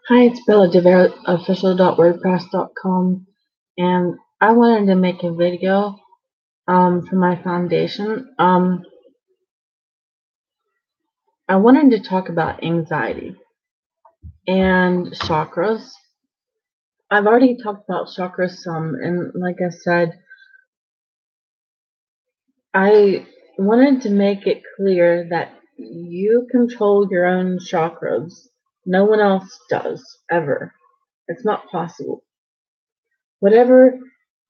Hi, it's Bella Devere, official.wordpress.com, and I wanted to make a video for my foundation. I wanted to talk about anxiety and chakras. I've already talked about chakras some, and like I said, I wanted to make it clear that you control your own chakras. No one else does, ever. It's not possible. Whatever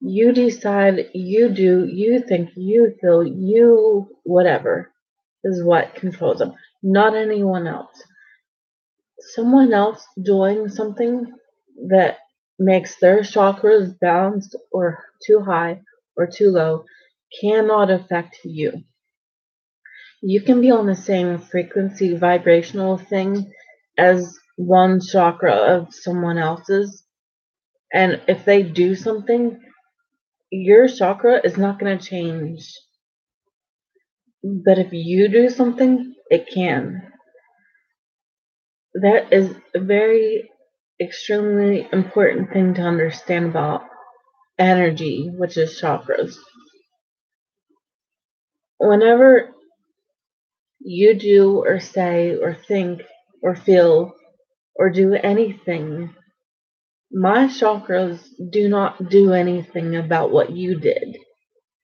you decide, you do, you think, you feel, you whatever is what controls them, not anyone else. Someone else doing something that makes their chakras balanced or too high or too low cannot affect you. You can be on the same frequency vibrational thing as one chakra of someone else's, and if they do something, your chakra is not going to change. But if you do something, it can. That is a very extremely important thing to understand about energy, which is chakras. Whenever you do or say or think or feel or do anything, my chakras do not do anything about what you did.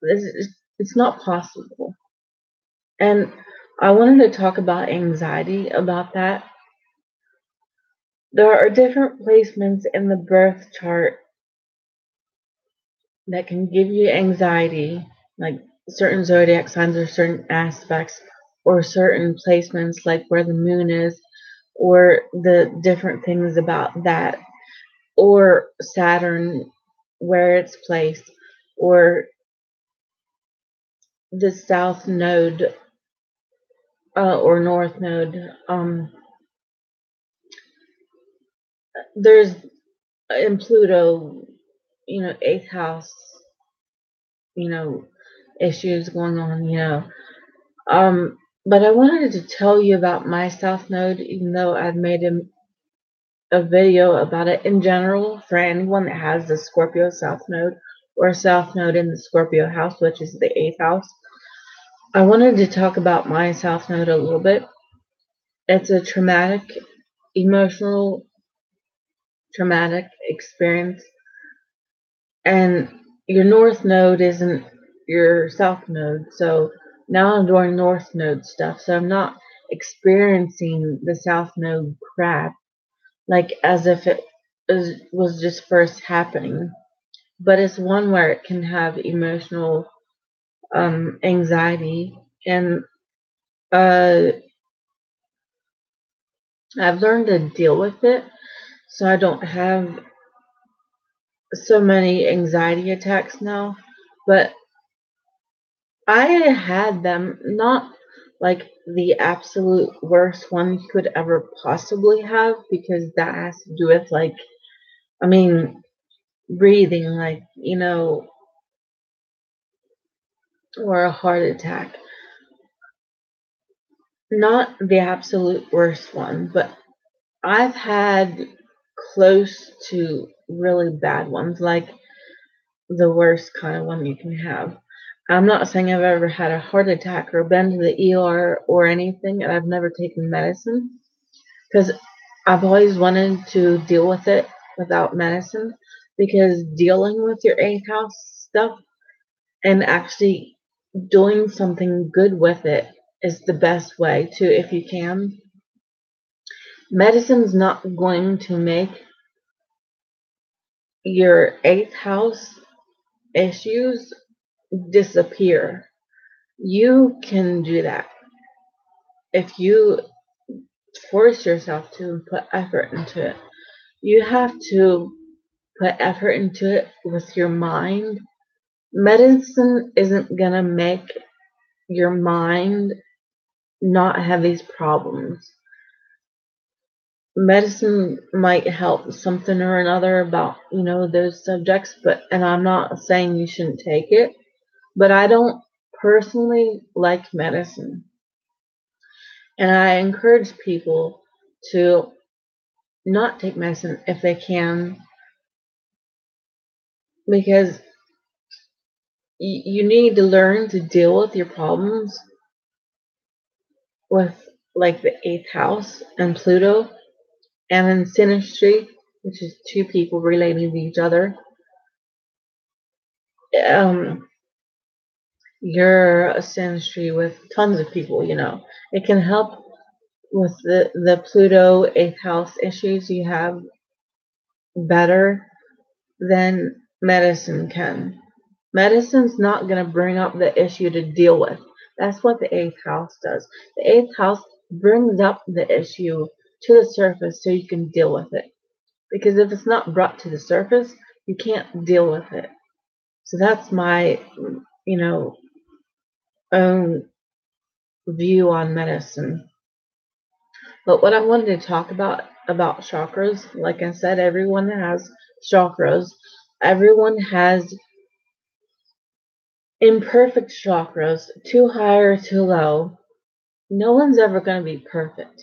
It's not possible. And I wanted to talk about anxiety about that. There are different placements in the birth chart that can give you anxiety, like certain zodiac signs or certain aspects, or certain placements, like where the moon is, or the different things about that, or Saturn, where it's placed, or the south node or north node. There's in Pluto, eighth house, issues going on, but I wanted to tell you about my South Node, even though I've made a video about it in general for anyone that has the Scorpio South Node or South Node in the Scorpio house, which is the eighth house. I wanted to talk about my South Node a little bit. It's a emotional, traumatic experience, and your North Node isn't your South Node, so now I'm doing North Node stuff, so I'm not experiencing the South Node crap like as if it was just first happening. But it's one where it can have emotional anxiety, and uh, I've learned to deal with it, so I don't have so many anxiety attacks now. But I had them, not like the absolute worst one you could ever possibly have, because that has to do with, like, I mean, breathing, like, or a heart attack. Not the absolute worst one, but I've had close to really bad ones, like the worst kind of one you can have. I'm not saying I've ever had a heart attack or been to the ER or anything, and I've never taken medicine because I've always wanted to deal with it without medicine, because dealing with your eighth house stuff and actually doing something good with it is the best way to, if you can. Medicine's not going to make your eighth house issues disappear. You can do that if you force yourself to put effort into it. You have to put effort into it with your mind. Medicine isn't going to make your mind not have these problems. Medicine might help something or another about, those subjects, and I'm not saying you shouldn't take it, but I don't personally like medicine. And I encourage people to not take medicine if they can, because you need to learn to deal with your problems with like the eighth house and Pluto and then synastry, which is two people relating to each other. Um, your synastry with tons of people, it can help with the Pluto eighth house issues you have better than medicine can. Medicine's not going to bring up the issue to deal with. That's what the eighth house does. The eighth house brings up the issue to the surface so you can deal with it. Because if it's not brought to the surface, you can't deal with it. So that's my, own view on medicine. But what I wanted to talk about chakras, like I said, everyone has chakras. Everyone has imperfect chakras, too high or too low. No one's ever going to be perfect.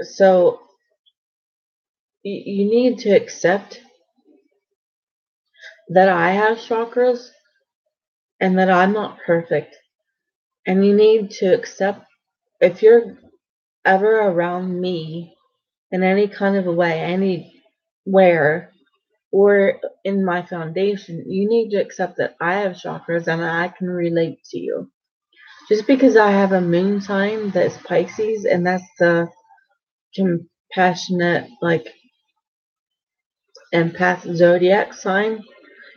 So you need to accept that I have chakras and that I'm not perfect. And you need to accept if you're ever around me in any kind of a way, anywhere, or in my foundation, you need to accept that I have chakras and I can relate to you. Just because I have a moon sign that's Pisces and that's the compassionate, like, empath zodiac sign,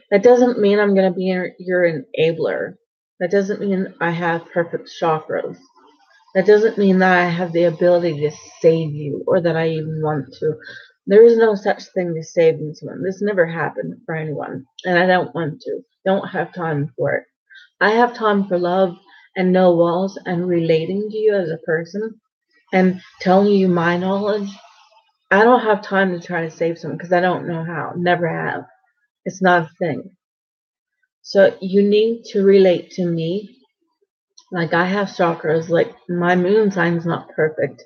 that doesn't mean I'm going to be your enabler. That doesn't mean I have perfect chakras. That doesn't mean that I have the ability to save you or that I even want to. There is no such thing as saving someone. This never happened for anyone, and I don't want to. Don't have time for it. I have time for love and no walls and relating to you as a person and telling you my knowledge. I don't have time to try to save someone because I don't know how. Never have. It's not a thing. So you need to relate to me. Like I have chakras. Like my moon sign's not perfect.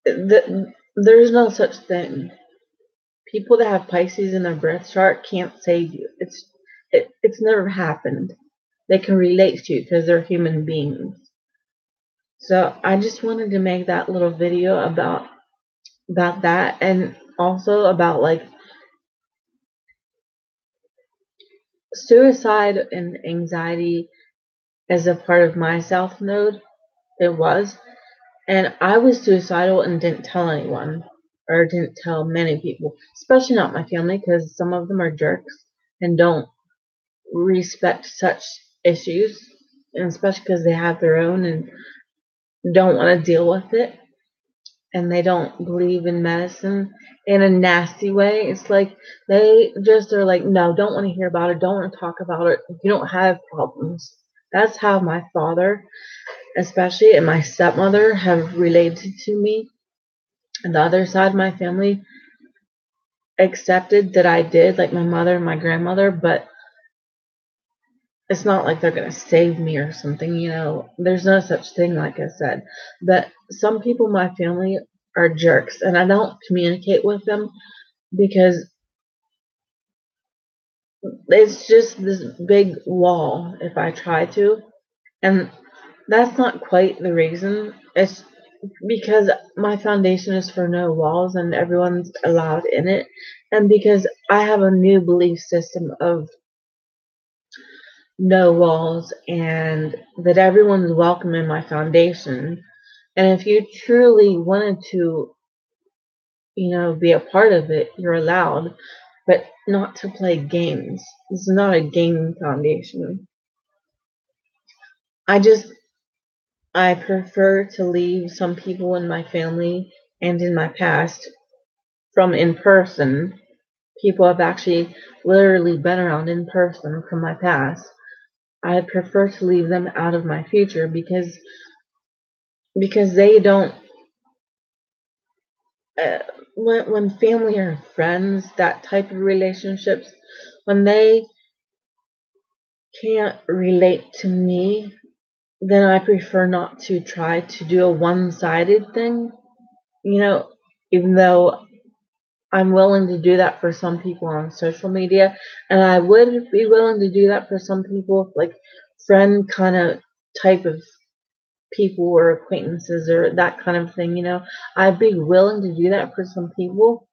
There's no such thing. People that have Pisces in their birth chart can't save you. It's never happened. They can relate to you because they're human beings. So I just wanted to make that little video about that, and also about like suicide and anxiety as a part of my South Node. It was. And I was suicidal and didn't tell anyone, or didn't tell many people, especially not my family, because some of them are jerks and don't respect such issues, and especially because they have their own and don't want to deal with it, and they don't believe in medicine in a nasty way. It's like they just are like, no, don't want to hear about it, don't want to talk about it. You don't have problems. That's how my father, especially, and my stepmother have related to me. And the other side of my family accepted that I did, like my mother and my grandmother, but it's not like they're going to save me or something. There's no such thing, like I said. But some people in my family are jerks, and I don't communicate with them because it's just this big wall if I try to. And that's not quite the reason. It's because my foundation is for no walls and everyone's allowed in it. And because I have a new belief system of no walls and that everyone's welcome in my foundation. And if you truly wanted to, be a part of it, you're allowed, but not to play games. This is not a gaming foundation. I prefer to leave some people in my family and in my past from in person. People have actually literally been around in person from my past. I prefer to leave them out of my future because they don't. Uh, when family or friends, that type of relationships, when they can't relate to me, then I prefer not to try to do a one-sided thing. you know, even though I'm willing to do that for some people on social media, and I would be willing to do that for some people, like friend kind of type of people or acquaintances or that kind of thing, I'd be willing to do that for some people,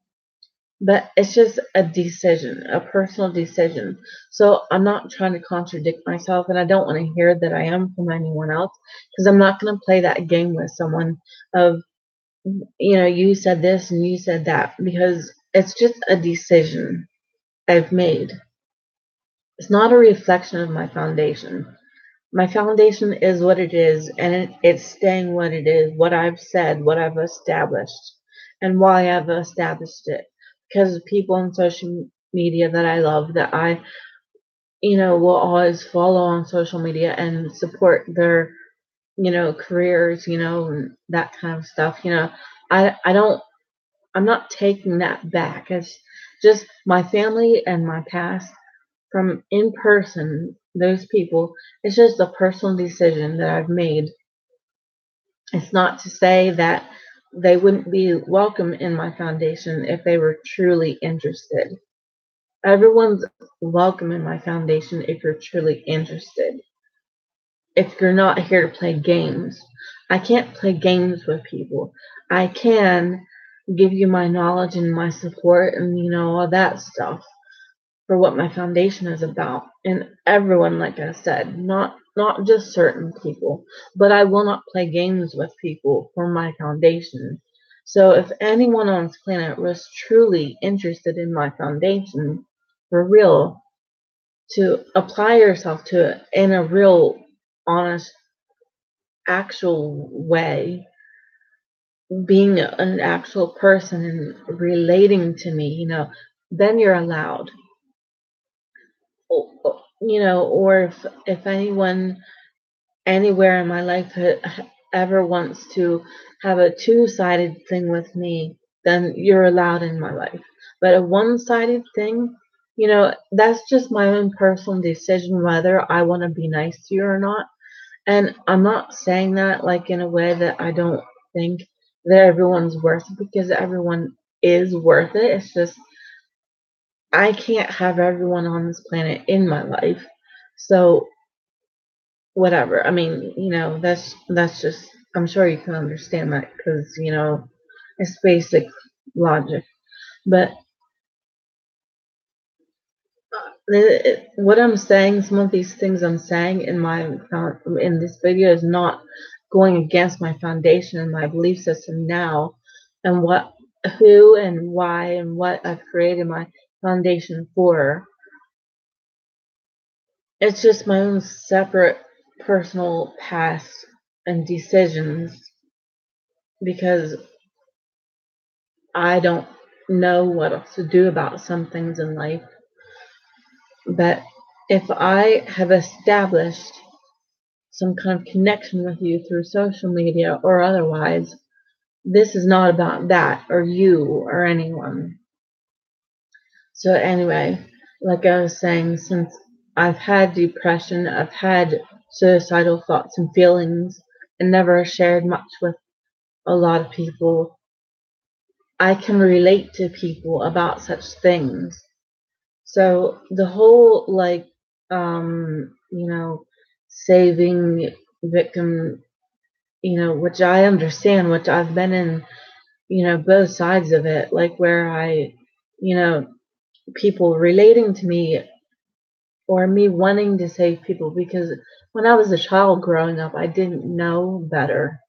but it's just a decision, a personal decision. So I'm not trying to contradict myself, and I don't want to hear that I am from anyone else, because I'm not going to play that game with someone of, you said this and you said that, because it's just a decision I've made. It's not a reflection of my foundation. My foundation is what it is, and it's staying what it is, what I've said, what I've established, and why I've established it. Because of people on social media that I love, that I, will always follow on social media and support their, careers, and that kind of stuff. I don't, I'm not taking that back. It's just my family and my past from in person, those people, it's just a personal decision that I've made. It's not to say that they wouldn't be welcome in my foundation if they were truly interested. Everyone's welcome in my foundation if you're truly interested. If you're not here to play games, I can't play games with people. I can give you my knowledge and my support and, all that stuff for what my foundation is about. And everyone, like I said, not just certain people, but I will not play games with people for my foundation. So if anyone on this planet was truly interested in my foundation, for real, to apply yourself to it in a real, honest, actual way, being an actual person and relating to me, then you're allowed. Or if anyone anywhere in my life ever wants to have a two-sided thing with me, then you're allowed in my life. But a one-sided thing, that's just my own personal decision whether I want to be nice to you or not. And I'm not saying that like in a way that I don't think that everyone's worth it, because everyone is worth it. It's just I can't have everyone on this planet in my life. So whatever. I mean, that's just, I'm sure you can understand that, because, it's basic logic. But what I'm saying, some of these things I'm saying in this video is not going against my foundation and my belief system now, and who and why and what I've created my foundation for. It's just my own separate personal past and decisions, because I don't know what else to do about some things in life. But if I have established some kind of connection with you through social media or otherwise, this is not about that or you or anyone. So anyway, like I was saying, since I've had depression, I've had suicidal thoughts and feelings, and never shared much with a lot of people, I can relate to people about such things. So the whole saving victim, which I understand, which I've been in, both sides of it, like where you know, people relating to me or me wanting to save people, because when I was a child growing up, I didn't know better.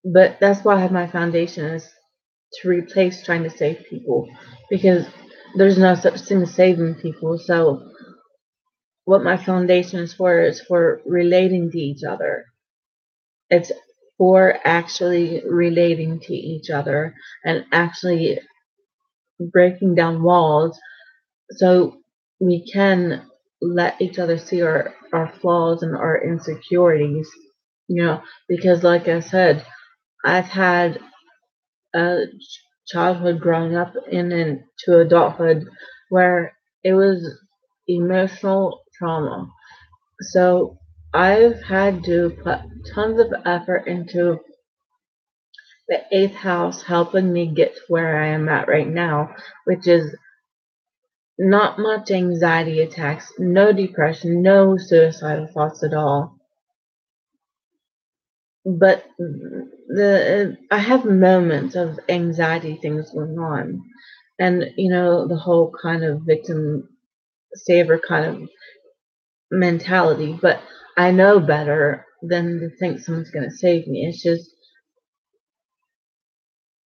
But that's why I have my foundation, is to replace trying to save people, because there's no such thing as saving people. So what my foundation is for relating to each other. It's for actually relating to each other and actually breaking down walls, so we can let each other see our flaws and our insecurities, because like I said, I've had a childhood growing up into adulthood where it was emotional trauma. So I've had to put tons of effort into the eighth house helping me get to where I am at right now, which is not much anxiety attacks, no depression, no suicidal thoughts at all. But I have moments of anxiety things going on, and the whole kind of victim saver kind of mentality. But I know better than to think someone's going to save me. It's just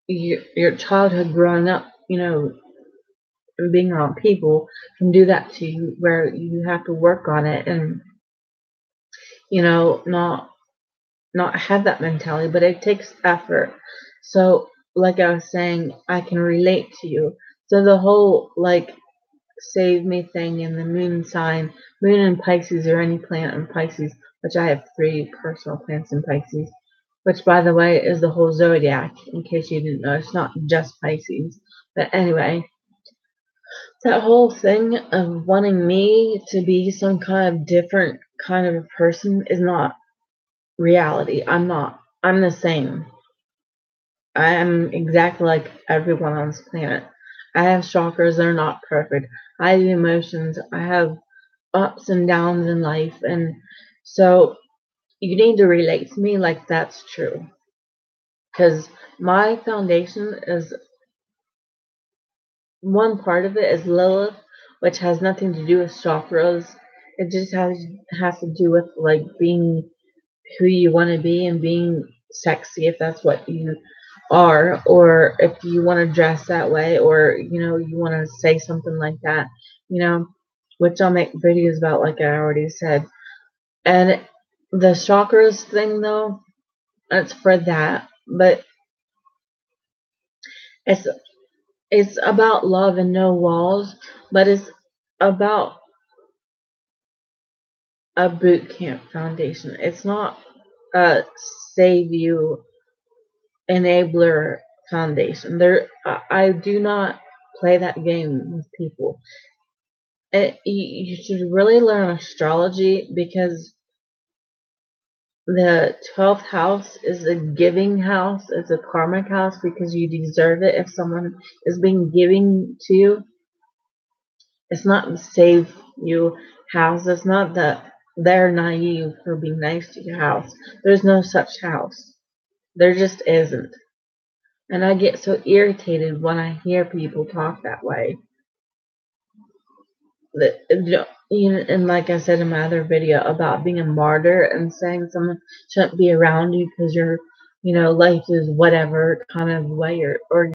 your childhood growing up, and being around people can do that to you, where you have to work on it and not have that mentality, but it takes effort. So, like I was saying, I can relate to you. So the whole like save me thing in the moon sign, moon in Pisces or any planet in Pisces, which I have 3 personal planets in Pisces, which by the way is the whole zodiac, in case you didn't know. It's not just Pisces. But anyway, that whole thing of wanting me to be some kind of different kind of a person is not reality. I'm not. I'm the same. I am exactly like everyone on this planet. I have chakras, they're not perfect. I have emotions, I have ups and downs in life, and so you need to relate to me like that's true. Because my foundation is one part of it is Lilith, which has nothing to do with chakras. It just has to do with like being who you want to be and being sexy, if that's what you are, or if you want to dress that way, or you want to say something like that, you know which I'll make videos about, like I already said. And the chakras thing, though, it's for that, but it's it's about love and no walls, but it's about a boot camp foundation. It's not a save you enabler foundation. I do not play that game with people. You should really learn astrology, because the 12th house is a giving house. It's a karmic house because you deserve it. If someone is being giving to you, it's not the save you house. It's not that they're naive for being nice to your house. There's no such house. There just isn't. And I get so irritated when I hear people talk that way. And like I said in my other video about being a martyr and saying someone shouldn't be around you because your life is whatever kind of way, or